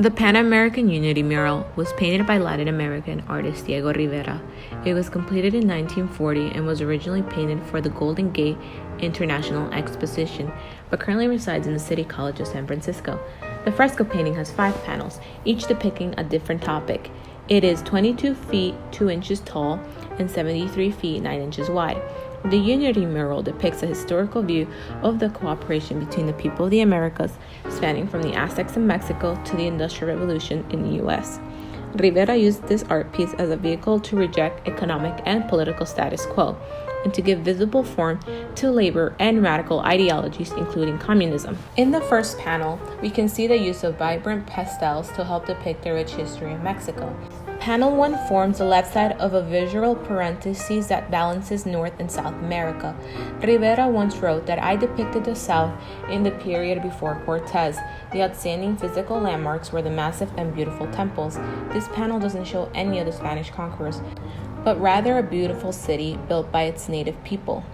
The Pan American Unity mural was painted by Latin American artist Diego Rivera. It was completed in 1940 and was originally painted for the Golden Gate International Exposition, but currently resides in the City College of San Francisco. The fresco painting has 5 panels, each depicting a different topic. It is 22 feet 2 inches tall and 73 feet 9 inches wide. The Unity mural depicts a historical view of the cooperation between the people of the Americas, spanning from the Aztecs in Mexico to the Industrial Revolution in the U.S. Rivera used this art piece as a vehicle to reject economic and political status quo, and to give visible form to labor and radical ideologies, including communism. In the first panel, we can see the use of vibrant pastels to help depict the rich history of Mexico. Panel 1 forms the left side of a visual parenthesis that balances North and South America. Rivera once wrote that I depicted the South in the period before Cortez. The outstanding physical landmarks were the massive and beautiful temples. This panel doesn't show any of the Spanish conquerors, but rather a beautiful city built by its native people.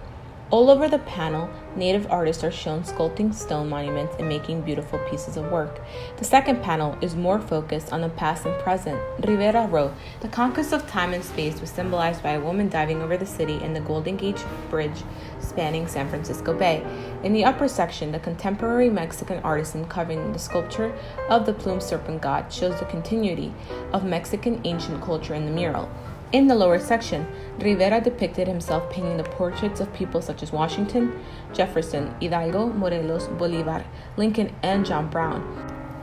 All over the panel, native artists are shown sculpting stone monuments and making beautiful pieces of work. The second panel is more focused on the past and present. Rivera wrote, "The conquest of time and space was symbolized by a woman diving over the city and the Golden Gate Bridge spanning San Francisco Bay." In the upper section, the contemporary Mexican artisan covering the sculpture of the plumed serpent god shows the continuity of Mexican ancient culture in the mural. In the lower section, Rivera depicted himself painting the portraits of people such as Washington, Jefferson, Hidalgo, Morelos, Bolivar, Lincoln, and John Brown.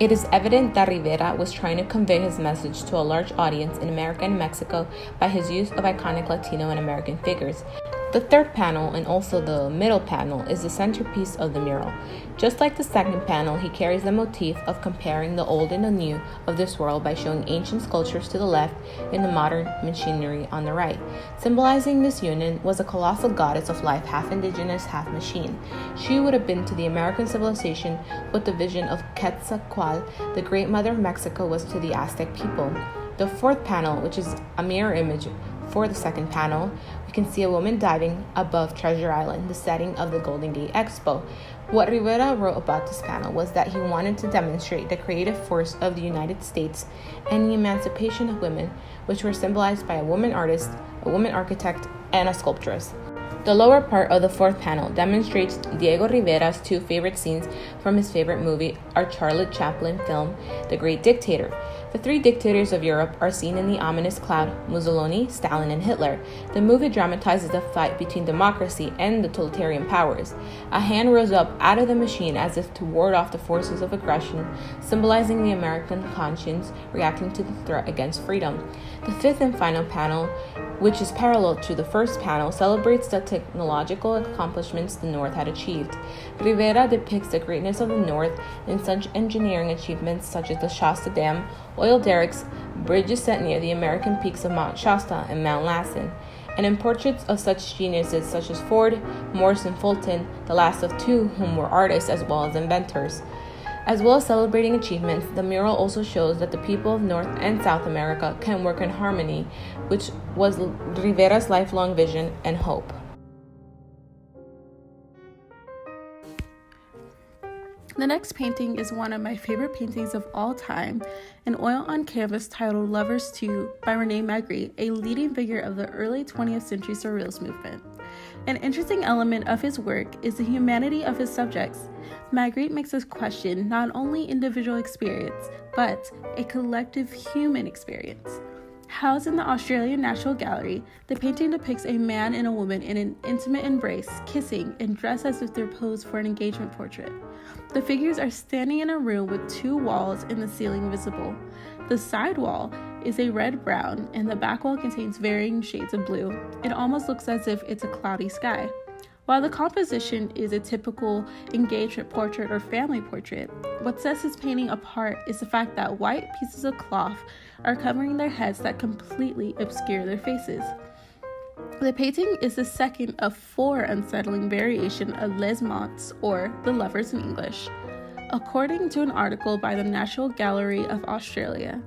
It is evident that Rivera was trying to convey his message to a large audience in America and Mexico by his use of iconic Latino and American figures. The third panel, and also the middle panel, is the centerpiece of the mural. Just like the second panel, he carries the motif of comparing the old and the new of this world by showing ancient sculptures to the left and the modern machinery on the right. Symbolizing this union was a colossal goddess of life, half indigenous, half machine. She would have been to the American civilization what the vision of Quetzalcoatl, the great mother of Mexico, was to the Aztec people. The fourth panel, which is a mirror image for the second panel, we can see a woman diving above Treasure Island, the setting of the Golden Gate Expo. What Rivera wrote about this panel was that he wanted to demonstrate the creative force of the United States and the emancipation of women, which were symbolized by a woman artist, a woman architect, and a sculptress. The lower part of the fourth panel demonstrates Diego Rivera's 2 favorite scenes from his favorite movie, our Charlie Chaplin film, The Great Dictator. The 3 dictators of Europe are seen in the ominous cloud: Mussolini, Stalin, and Hitler. The movie dramatizes the fight between democracy and the totalitarian powers. A hand rose up out of the machine as if to ward off the forces of aggression, symbolizing the American conscience reacting to the threat against freedom. The fifth and final panel, which is parallel to the first panel, celebrates the technological accomplishments the North had achieved. Rivera depicts the greatness of the North in such engineering achievements such as the Shasta Dam, oil derricks, bridges set near the American peaks of Mount Shasta and Mount Lassen, and in portraits of such geniuses such as Ford, Morse, and Fulton, the last of 2 whom were artists as well as inventors. As well as celebrating achievements, the mural also shows that the people of North and South America can work in harmony, which was Rivera's lifelong vision and hope. The next painting is one of my favorite paintings of all time, an oil on canvas titled Lovers 2 by Rene Magritte, a leading figure of the early 20th century Surrealist movement. An interesting element of his work is the humanity of his subjects. Magritte makes us question not only individual experience, but a collective human experience. Housed in the Australian National Gallery, the painting depicts a man and a woman in an intimate embrace, kissing, and dressed as if they're posed for an engagement portrait. The figures are standing in a room with 2 walls and the ceiling visible. The side wall is a red-brown, and the back wall contains varying shades of blue. It almost looks as if it's a cloudy sky. While the composition is a typical engagement portrait or family portrait, what sets this painting apart is the fact that white pieces of cloth are covering their heads that completely obscure their faces. The painting is the second of 4 unsettling variations of les amants, or the lovers in English. According to an article by the National Gallery of Australia,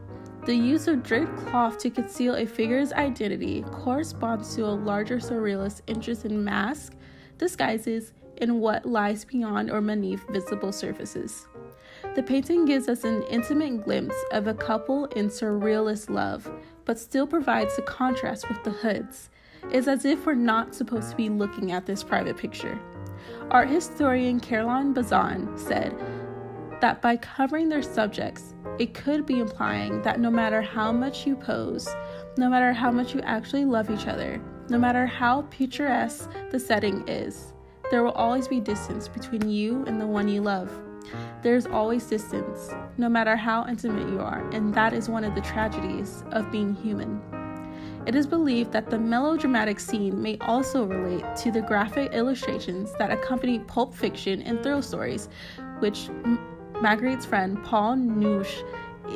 the use of draped cloth to conceal a figure's identity corresponds to a larger surrealist interest in masks, disguises, and what lies beyond or beneath visible surfaces. The painting gives us an intimate glimpse of a couple in surrealist love, but still provides a contrast with the hoods. It's as if we're not supposed to be looking at this private picture. Art historian Caroline Bazan said that by covering their subjects, it could be implying that no matter how much you pose, no matter how much you actually love each other, no matter how picturesque the setting is, there will always be distance between you and the one you love. There's always distance, no matter how intimate you are, and that is one of the tragedies of being human. It is believed that the melodramatic scene may also relate to the graphic illustrations that accompany pulp fiction and thrill stories, which Magritte's friend Paul Nouche,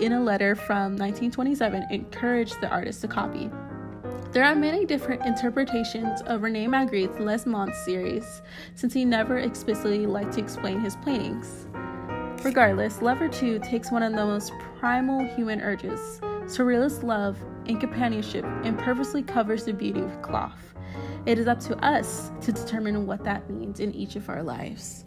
in a letter from 1927, encouraged the artist to copy. There are many different interpretations of René Magritte's Les Monts series, since he never explicitly liked to explain his paintings. Regardless, Lover 2 takes one of the most primal human urges, surrealist love and companionship, and purposely covers the beauty with cloth. It is up to us to determine what that means in each of our lives.